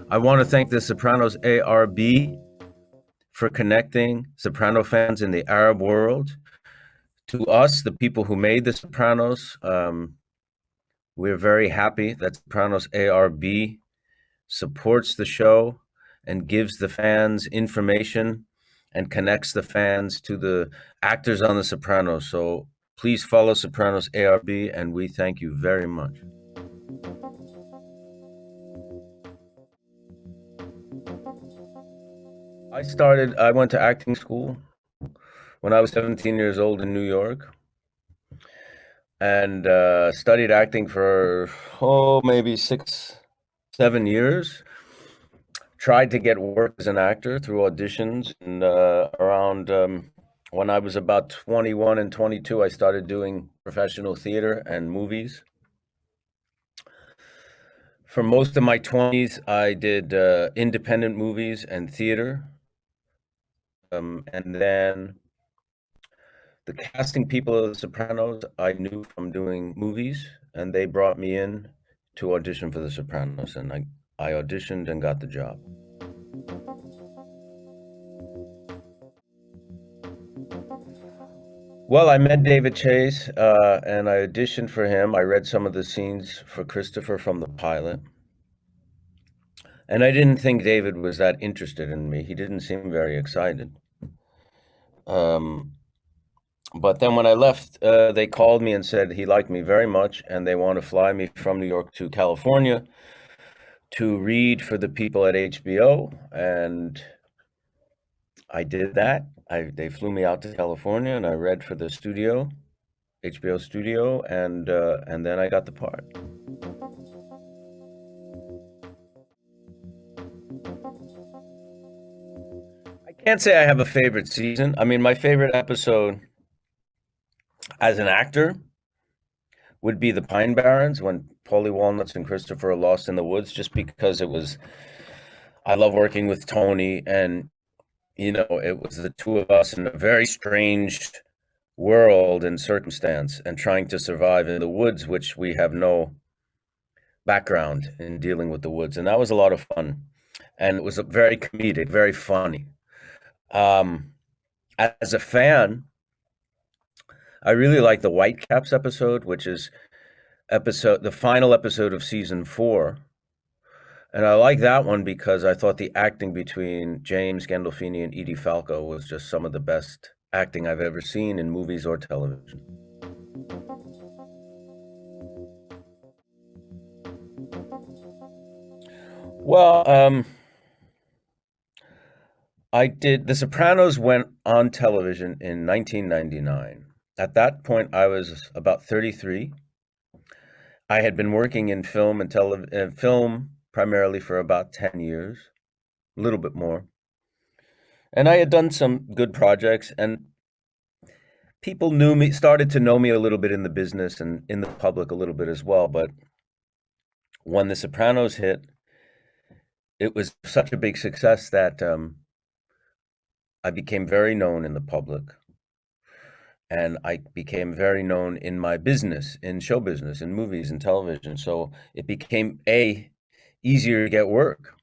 I want to thank the Sopranos ARB for connecting Soprano fans in the Arab world to us, the people who made the Sopranos. We're very happy that Sopranos ARB supports the show and gives the fans information and connects the fans to the actors on The Sopranos. So please follow Sopranos ARB, and we thank you very much. I went to acting school when I was 17 years old in New York and studied acting for, maybe 6, 7 years. Tried to get work as an actor through auditions, and around when I was about 21 and 22, I started doing professional theater and movies. For most of my 20s, I did independent movies and theater. And then the casting people of The Sopranos I knew from doing movies, and they brought me in to audition for The Sopranos, and I auditioned and got the job. Well, I met David Chase, and I auditioned for him. I read some of the scenes for Christopher from the pilot. And I didn't think David was that interested in me. He didn't seem very excited. But then when I left, they called me and said he liked me very much, and they want to fly me from New York to California to read for the people at HBO. And I did that. They flew me out to California, and I read for the studio, HBO studio, and then I got the part. I can't say I have a favorite season. I mean, my favorite episode as an actor would be the Pine Barrens, when Paulie, Walnuts, and Christopher are lost in the woods, just because I love working with Tony, and it was the two of us in a very strange world and circumstance, and trying to survive in the woods, which we have no background in dealing with the woods. And that was a lot of fun. And it was very comedic, very funny. As a fan, I really like the Whitecaps episode, which is the final episode of season 4. And I like that one because I thought the acting between James Gandolfini and Edie Falco was just some of the best acting I've ever seen in movies or television. Well, The Sopranos went on television in 1999. At that point, I was about 33. I had been working in film and film primarily for about 10 years, a little bit more. And I had done some good projects, and people started to know me a little bit in the business and in the public a little bit as well. But when The Sopranos hit, it was such a big success that I became very known in the public. And I became very known in my business, in show business, in movies and television. So it became easier to get work.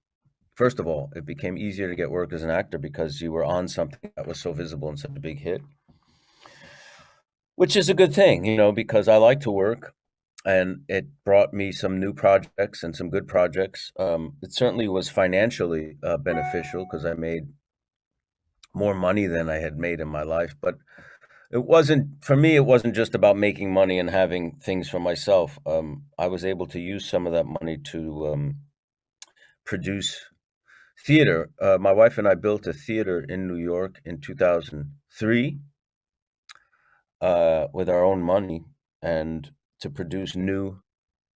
First of all, it became easier to get work as an actor because you were on something that was so visible and such a big hit, which is a good thing, because I like to work, and it brought me some new projects and some good projects. It certainly was financially beneficial because I made more money than I had made in my life, but for me, it wasn't just about making money and having things for myself. I was able to use some of that money to produce theater. My wife and I built a theater in New York in 2003 with our own money, and to produce new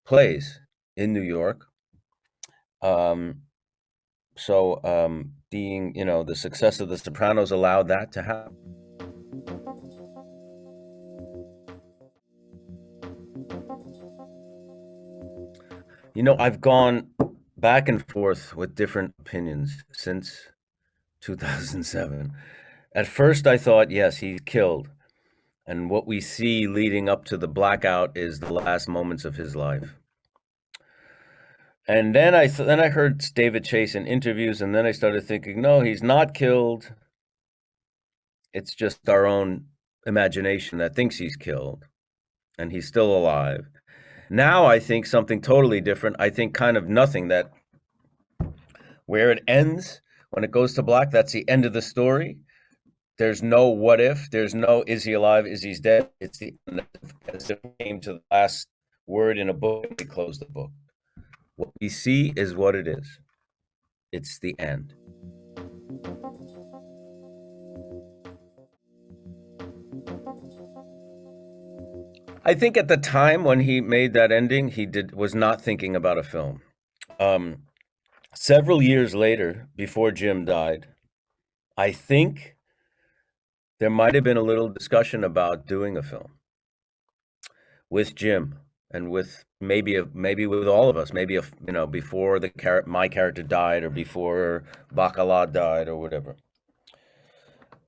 plays in New York. Being, the success of The Sopranos allowed that to happen. I've gone back and forth with different opinions since 2007. At first, I thought, yes, he's killed. And what we see leading up to the blackout is the last moments of his life. And then I heard David Chase in interviews, and then I started thinking, no, he's not killed. It's just our own imagination that thinks he's killed, and he's still alive. Now I think something totally different. I think kind of nothing, that where it ends, when it goes to black, that's the end of the story. There's no what if, there's no is he alive, is he dead. It's the end, as if we came to the last word in a book and we close the book. What we see is what it is. It's the end. I think at the time when he made that ending, he was not thinking about a film. Um, Several years later, before Jim died, I think there might have been a little discussion about doing a film with Jim and with maybe with all of us, maybe before my character died or before Bacala died or whatever.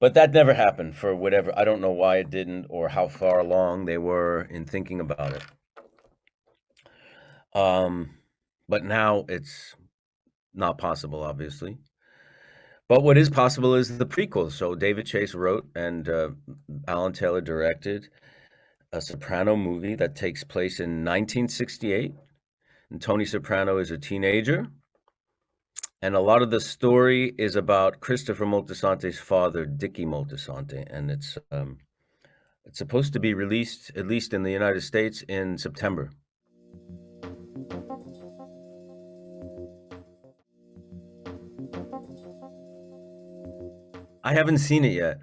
But that never happened for whatever. I don't know why it didn't or how far along they were in thinking about it. But now it's not possible, obviously. But what is possible is the prequel. So David Chase wrote and Alan Taylor directed a Soprano movie that takes place in 1968. And Tony Soprano is a teenager. And a lot of the story is about Christopher Moltisanti's father, Dickie Moltisanti. And it's supposed to be released, at least in the United States, in September. I haven't seen it yet,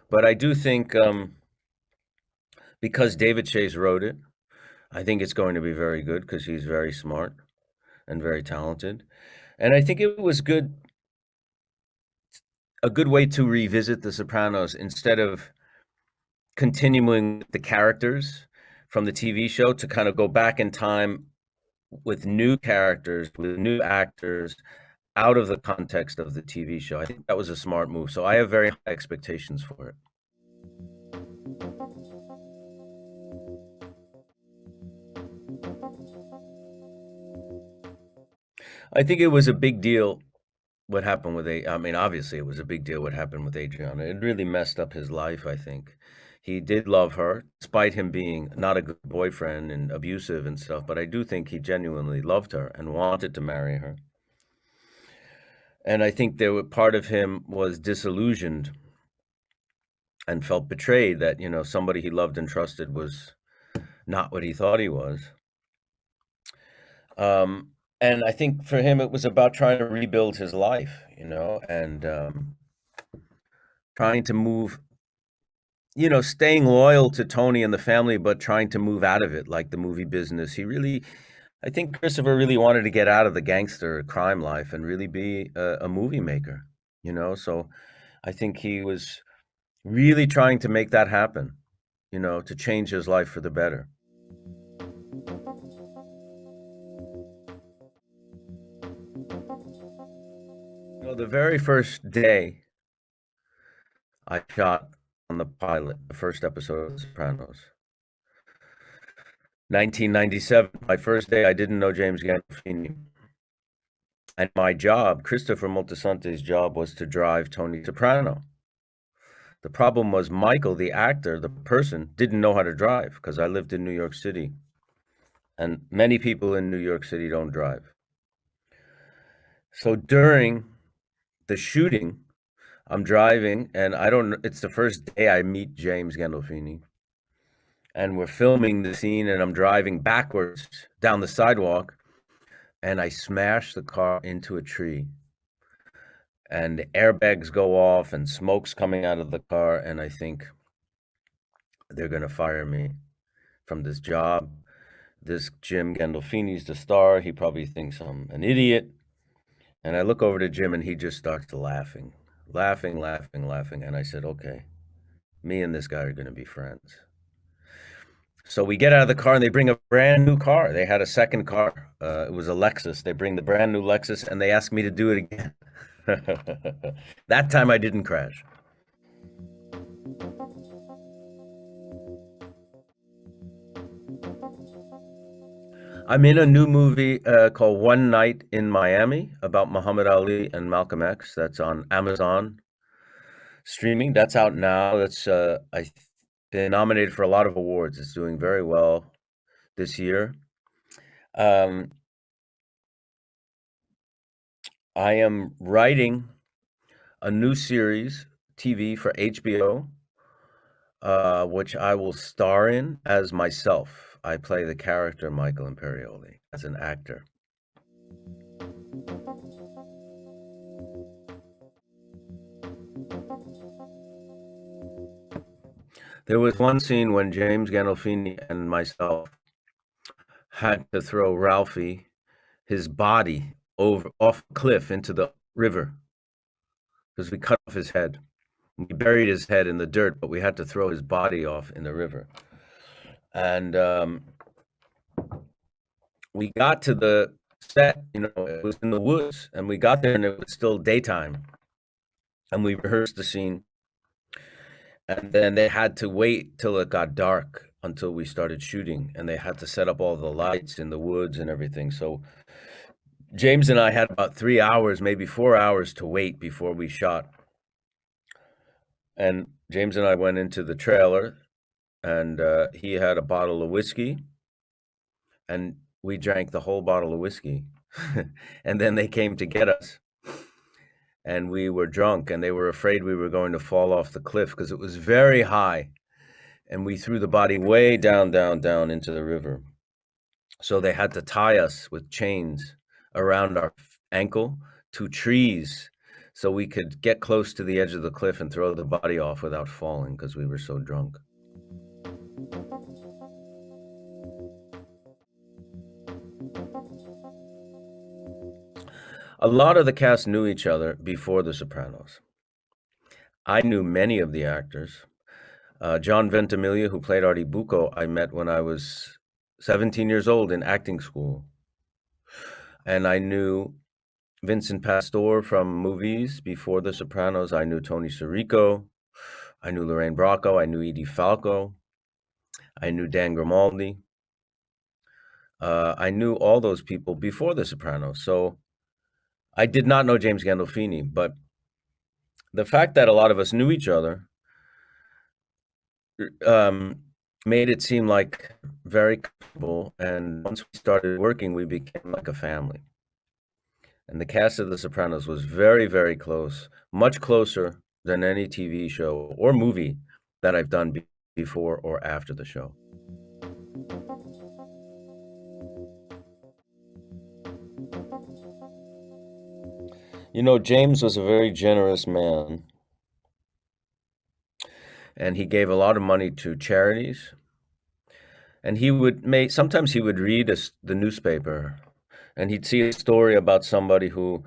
but I do think because David Chase wrote it, I think it's going to be very good because he's very smart and very talented. And I think it was a good way to revisit The Sopranos instead of continuing the characters from the TV show, to kind of go back in time with new characters, with new actors, out of the context of the TV show. I think that was a smart move. So I have very high expectations for it. I think it was a big deal what happened with I mean, obviously it was a big deal what happened with Adriana. It really messed up his life, I think. He did love her, despite him being not a good boyfriend and abusive and stuff, but I do think he genuinely loved her and wanted to marry her. And I think part of him was disillusioned and felt betrayed that, somebody he loved and trusted was not what he thought he was. And I think for him, it was about trying to rebuild his life, and trying to move, staying loyal to Tony and the family, but trying to move out of it, like the movie business. I think Christopher really wanted to get out of the gangster crime life and really be a movie maker, So I think he was really trying to make that happen, to change his life for the better. The very first day I shot on the pilot, the first episode of The Sopranos, 1997, my first day, I didn't know James Gandolfini. And my job, Christopher Moltisanti's job, was to drive Tony Soprano. The problem was Michael, the actor, the person, didn't know how to drive because I lived in New York City. And many people in New York City don't drive. So during the shooting, I'm driving, and it's the first day I meet James Gandolfini. And we're filming the scene, and I'm driving backwards down the sidewalk, and I smash the car into a tree. And the airbags go off, and smoke's coming out of the car, and I think they're going to fire me from this job. This Jim Gandolfini's the star. He probably thinks I'm an idiot. And I look over to Jim, and he just starts laughing. And I said, okay, me and this guy are going to be friends. So we get out of the car, and they bring a brand new car. They had a second car. It was a Lexus. They bring the brand new Lexus, and they asked me to do it again. That time I didn't crash. I'm in a new movie called One Night in Miami about Muhammad Ali and Malcolm X. That's on Amazon streaming. That's out now. That's I been nominated for a lot of awards. It's doing very well this year. Um, I am writing a new series TV for HBO, which I will star in as myself. I play the character Michael Imperioli as an actor. There was one scene when James Gandolfini and myself had to throw Ralphie, his body, over off a cliff into the river because we cut off his head. We buried his head in the dirt, but we had to throw his body off in the river. And we got to the set, it was in the woods, and we got there and it was still daytime. And we rehearsed the scene. And then they had to wait till it got dark until we started shooting. And they had to set up all the lights in the woods and everything. So James and I had about 3 hours, maybe 4 hours to wait before we shot. And James and I went into the trailer, and he had a bottle of whiskey, and we drank the whole bottle of whiskey. And then they came to get us, and we were drunk, and they were afraid we were going to fall off the cliff because it was very high, and we threw the body way down, down, down into the river. So they had to tie us with chains around our ankle to trees so we could get close to the edge of the cliff and throw the body off without falling because we were so drunk. A lot of the cast knew each other before The Sopranos. I knew many of the actors. John Ventimiglia, who played Artie Bucco, I met when I was 17 years old in acting school. And I knew Vincent Pastore from movies before The Sopranos. I knew Tony Sirico. I knew Lorraine Bracco. I knew Edie Falco. I knew Dan Grimaldi. I knew all those people before The Sopranos. So I did not know James Gandolfini, but the fact that a lot of us knew each other made it seem like very comfortable. And once we started working, we became like a family. And the cast of The Sopranos was very, very close, much closer than any TV show or movie that I've done before or after the show. James was a very generous man, and he gave a lot of money to charities. And sometimes he would read the newspaper, and he'd see a story about somebody who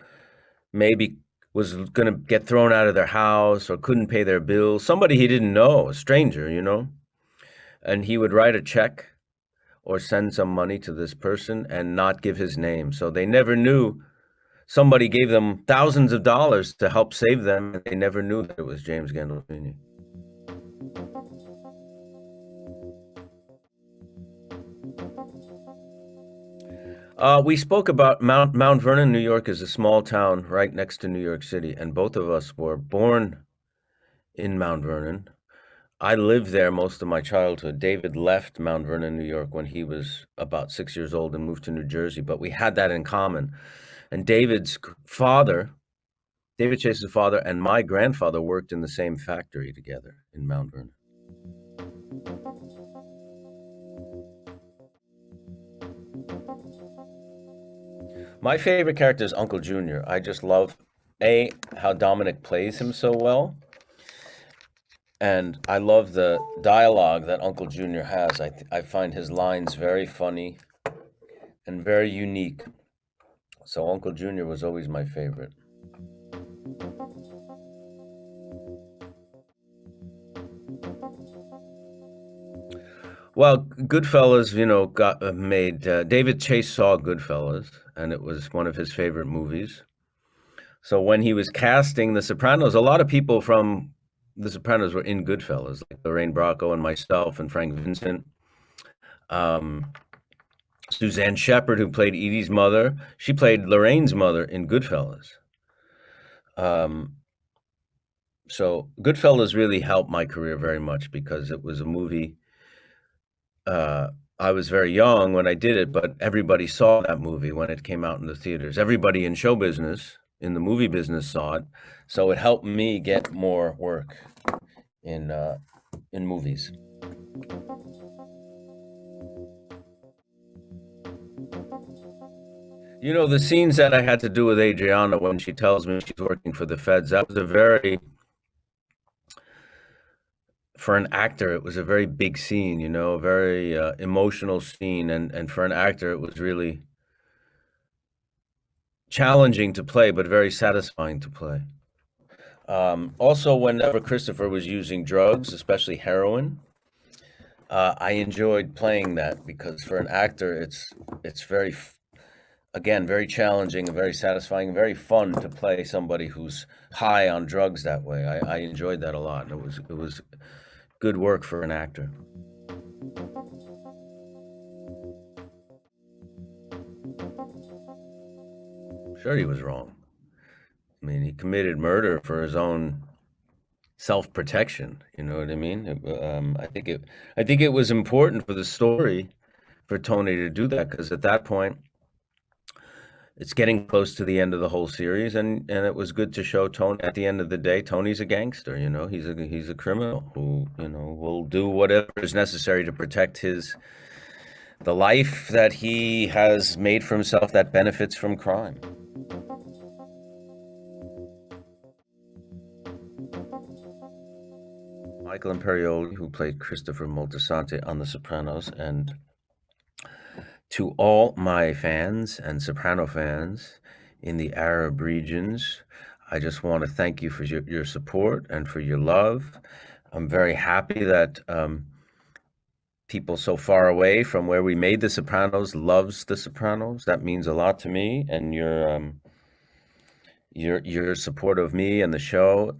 maybe was going to get thrown out of their house or couldn't pay their bills, somebody he didn't know, a stranger, and he would write a check or send some money to this person and not give his name. So they never knew. Somebody gave them thousands of dollars to help save them, and they never knew that it was James Gandolfini. We spoke about Mount Vernon, New York is a small town right next to New York City, and both of us were born in Mount Vernon. I lived there most of my childhood. David left Mount Vernon, New York when he was about 6 years old and moved to New Jersey, but we had that in common. And David Chase's father, and my grandfather worked in the same factory together in Mount Vernon. My favorite character is Uncle Junior. I just love, how Dominic plays him so well. And I love the dialogue that Uncle Junior has. I find his lines very funny and very unique. So Uncle Junior was always my favorite. Well, Goodfellas, got made. David Chase saw Goodfellas, and it was one of his favorite movies. So when he was casting The Sopranos, a lot of people from The Sopranos were in Goodfellas, like Lorraine Bracco and myself and Frank Vincent. Suzanne Shepherd, who played Edie's mother, she played Lorraine's mother in Goodfellas. Um, so Goodfellas really helped my career very much because it was a movie. Uh, I was very young when I did it, but everybody saw that movie when it came out in the theaters. Everybody in show business, in the movie business, saw it, so it helped me get more work in movies. You know, the scenes that I had to do with Adriana when she tells me she's working for the feds, that was a very, for an actor, it was a very big scene, you know, a very emotional scene. And for an actor, it was really challenging to play, but very satisfying to play. Also, whenever Christopher was using drugs, especially heroin, I enjoyed playing that because for an actor, it's very again, very challenging and very satisfying and very fun to play somebody who's high on drugs that way. I enjoyed that a lot. It was good work for an actor. Sure, he was wrong. I mean, he committed murder for his own self-protection. You know what I mean? I think it was important for the story for Tony to do that because at that point it's getting close to the end of the whole series, and it was good to show Tony. At the end of the day, Tony's a gangster. You know, he's a criminal who will do whatever is necessary to protect the life that he has made for himself that benefits from crime. Michael Imperioli, who played Christopher Moltisanti on The Sopranos, and to all my fans and Soprano fans in the Arab regions, I just want to thank you for your support and for your love. I'm very happy that people so far away from where we made The Sopranos loves The Sopranos. That means a lot to me, and your support of me and the show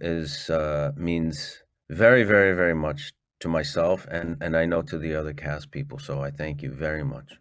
means very, very, very much to myself and I know to the other cast people. So I thank you very much.